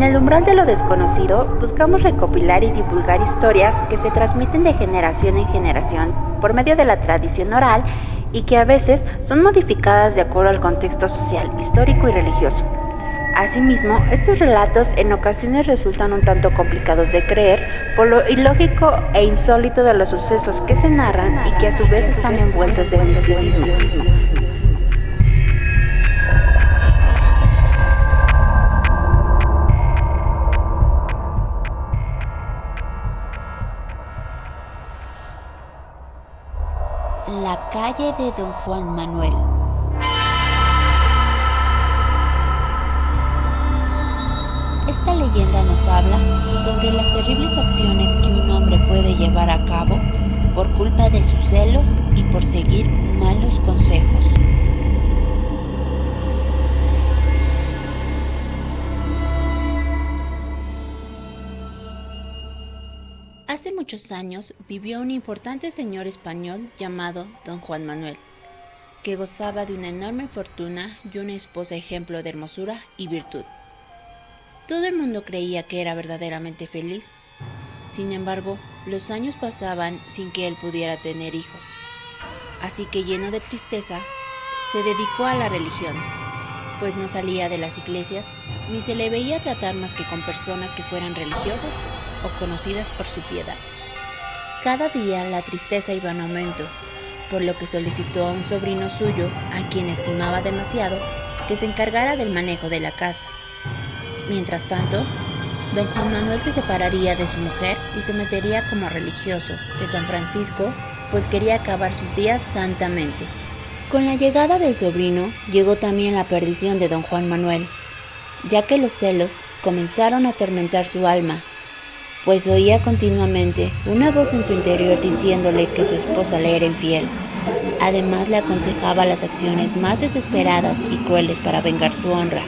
En el umbral de lo desconocido, buscamos recopilar y divulgar historias que se transmiten de generación en generación por medio de la tradición oral y que a veces son modificadas de acuerdo al contexto social, histórico y religioso. Asimismo, estos relatos en ocasiones resultan un tanto complicados de creer por lo ilógico e insólito de los sucesos que se narran y que a su vez están envueltos de misticismo. La calle de Don Juan Manuel. Esta leyenda nos habla sobre las terribles acciones que un hombre puede llevar a cabo por culpa de sus celos y por seguir malos consejos. Hace muchos años vivió un importante señor español llamado Don Juan Manuel, que gozaba de una enorme fortuna y una esposa ejemplo de hermosura y virtud. Todo el mundo creía que era verdaderamente feliz. Sin embargo, los años pasaban sin que él pudiera tener hijos. Así que, lleno de tristeza, se dedicó a la religión, pues no salía de las iglesias ni se le veía tratar más que con personas que fueran religiosas o conocidas por su piedad. Cada día la tristeza iba en aumento, por lo que solicitó a un sobrino suyo, a quien estimaba demasiado, que se encargara del manejo de la casa. Mientras tanto, Don Juan Manuel se separaría de su mujer y se metería como religioso de San Francisco, pues quería acabar sus días santamente. Con la llegada del sobrino, llegó también la perdición de Don Juan Manuel, ya que los celos comenzaron a atormentar su alma, pues oía continuamente una voz en su interior diciéndole que su esposa le era infiel. Además, le aconsejaba las acciones más desesperadas y crueles para vengar su honra.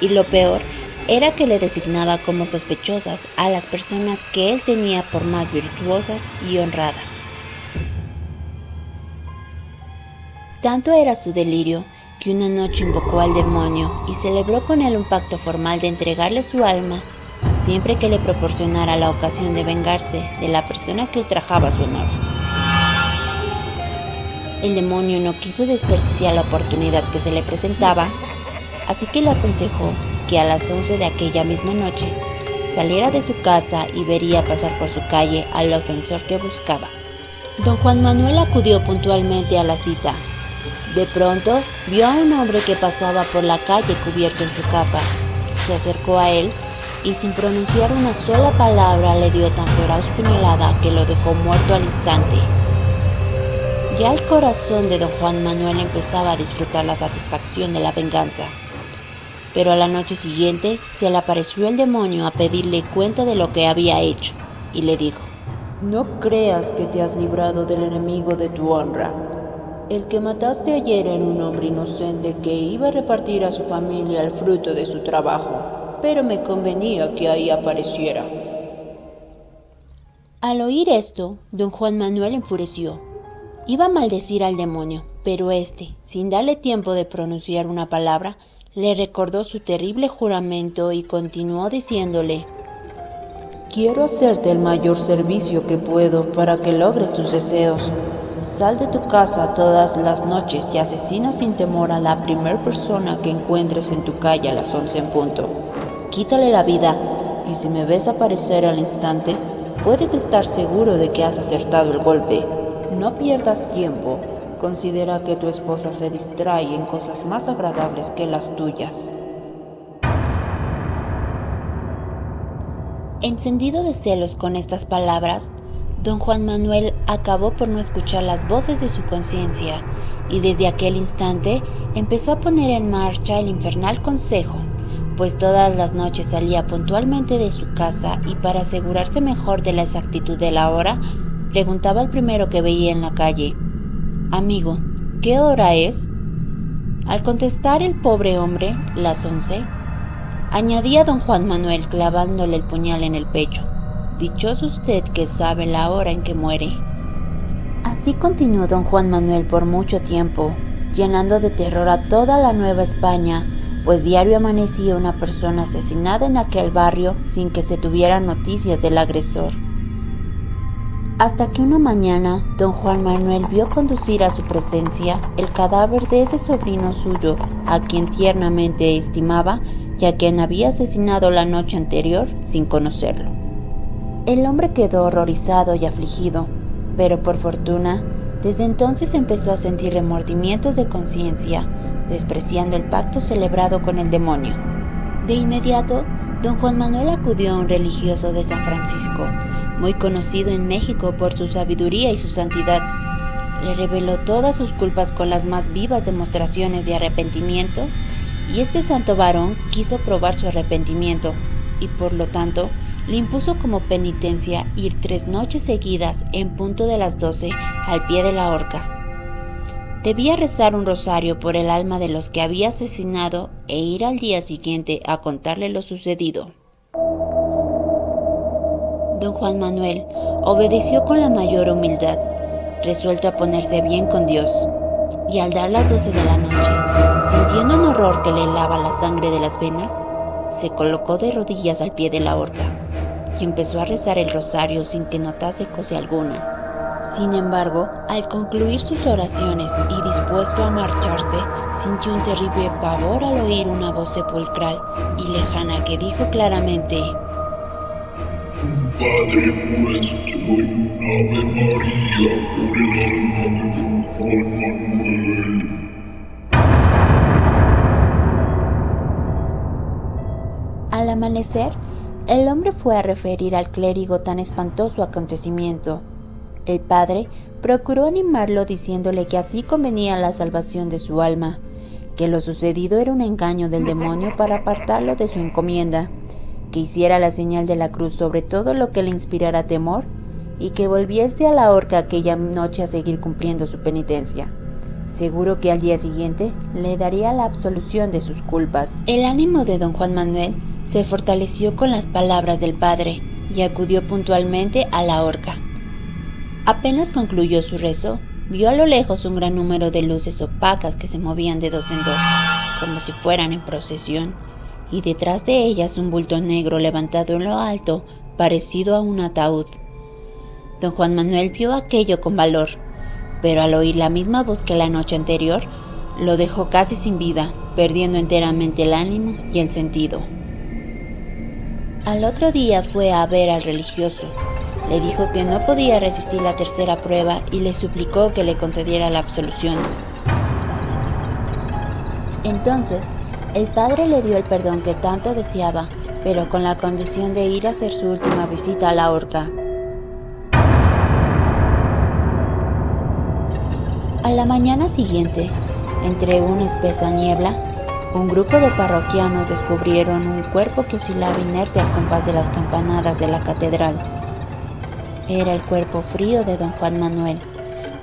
Y lo peor era que le designaba como sospechosas a las personas que él tenía por más virtuosas y honradas. Tanto era su delirio que una noche invocó al demonio y celebró con él un pacto formal de entregarle su alma siempre que le proporcionara la ocasión de vengarse de la persona que ultrajaba su honor. El demonio no quiso desperdiciar la oportunidad que se le presentaba, así que le aconsejó que a las 11 de aquella misma noche saliera de su casa y vería pasar por su calle al ofensor que buscaba. Don Juan Manuel acudió puntualmente a la cita. De pronto vio a un hombre que pasaba por la calle cubierto en su capa. Se acercó a él y sin pronunciar una sola palabra le dio tan feroz puñalada que lo dejó muerto al instante. Ya el corazón de Don Juan Manuel empezaba a disfrutar la satisfacción de la venganza. Pero a la noche siguiente se le apareció el demonio a pedirle cuenta de lo que había hecho y le dijo: No creas que te has librado del enemigo de tu honra. El que mataste ayer era un hombre inocente que iba a repartir a su familia el fruto de su trabajo, pero me convenía que ahí apareciera. Al oír esto, Don Juan Manuel enfureció. Iba a maldecir al demonio, pero éste, sin darle tiempo de pronunciar una palabra, le recordó su terrible juramento y continuó diciéndole: Quiero hacerte el mayor servicio que puedo para que logres tus deseos. Sal de tu casa todas las noches y asesina sin temor a la primer persona que encuentres en tu calle a las 11 en punto. Quítale la vida y si me ves aparecer al instante, puedes estar seguro de que has acertado el golpe. No pierdas tiempo. Considera que tu esposa se distrae en cosas más agradables que las tuyas. Encendido de celos con estas palabras, Don Juan Manuel acabó por no escuchar las voces de su conciencia y desde aquel instante empezó a poner en marcha el infernal consejo, pues todas las noches salía puntualmente de su casa y para asegurarse mejor de la exactitud de la hora, preguntaba al primero que veía en la calle: «Amigo, ¿qué hora es?». Al contestar el pobre hombre, las 11, añadía don Juan Manuel clavándole el puñal en el pecho: «Dichoso usted que sabe la hora en que muere». Así continuó don Juan Manuel por mucho tiempo, llenando de terror a toda la Nueva España, pues diario amanecía una persona asesinada en aquel barrio sin que se tuvieran noticias del agresor. Hasta que una mañana, don Juan Manuel vio conducir a su presencia el cadáver de ese sobrino suyo, a quien tiernamente estimaba y a quien había asesinado la noche anterior sin conocerlo. El hombre quedó horrorizado y afligido, pero por fortuna, desde entonces empezó a sentir remordimientos de conciencia, despreciando el pacto celebrado con el demonio. De inmediato, don Juan Manuel acudió a un religioso de San Francisco, muy conocido en México por su sabiduría y su santidad. Le reveló todas sus culpas con las más vivas demostraciones de arrepentimiento, y este santo varón quiso probar su arrepentimiento, y por lo tanto, le impuso como penitencia ir 3 noches seguidas en punto de las 12 al pie de la horca. Debía rezar un rosario por el alma de los que había asesinado e ir al día siguiente a contarle lo sucedido. Don Juan Manuel obedeció con la mayor humildad, resuelto a ponerse bien con Dios, y al dar las 12 de la noche, sintiendo un horror que le helaba la sangre de las venas, se colocó de rodillas al pie de la horca y empezó a rezar el rosario sin que notase cosa alguna. Sin embargo, al concluir sus oraciones y dispuesto a marcharse, sintió un terrible pavor al oír una voz sepulcral y lejana que dijo claramente: Padre nuestro y un Ave María por el alma de don Juan Manuel. Al amanecer, el hombre fue a referir al clérigo tan espantoso acontecimiento. El padre procuró animarlo diciéndole que así convenía la salvación de su alma, que lo sucedido era un engaño del demonio para apartarlo de su encomienda, que hiciera la señal de la cruz sobre todo lo que le inspirara temor y que volviese a la horca aquella noche a seguir cumpliendo su penitencia. Seguro que al día siguiente le daría la absolución de sus culpas. El ánimo de don Juan Manuel se fortaleció con las palabras del padre y acudió puntualmente a la horca. Apenas concluyó su rezo, vio a lo lejos un gran número de luces opacas que se movían de 2 en 2, como si fueran en procesión, y detrás de ellas un bulto negro levantado en lo alto, parecido a un ataúd. Don Juan Manuel vio aquello con valor, pero al oír la misma voz que la noche anterior, lo dejó casi sin vida, perdiendo enteramente el ánimo y el sentido. Al otro día fue a ver al religioso. Le dijo que no podía resistir la tercera prueba y le suplicó que le concediera la absolución. Entonces, el padre le dio el perdón que tanto deseaba, pero con la condición de ir a hacer su última visita a la horca. A la mañana siguiente, entre una espesa niebla, un grupo de parroquianos descubrieron un cuerpo que oscilaba inerte al compás de las campanadas de la catedral. Era el cuerpo frío de don Juan Manuel,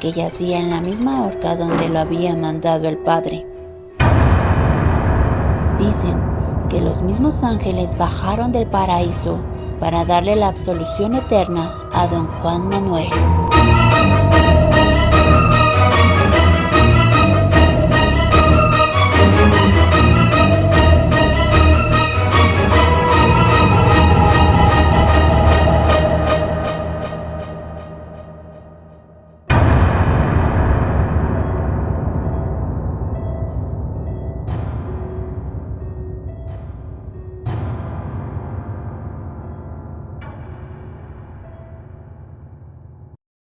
que yacía en la misma horca donde lo había mandado el padre. Dicen que los mismos ángeles bajaron del paraíso para darle la absolución eterna a don Juan Manuel.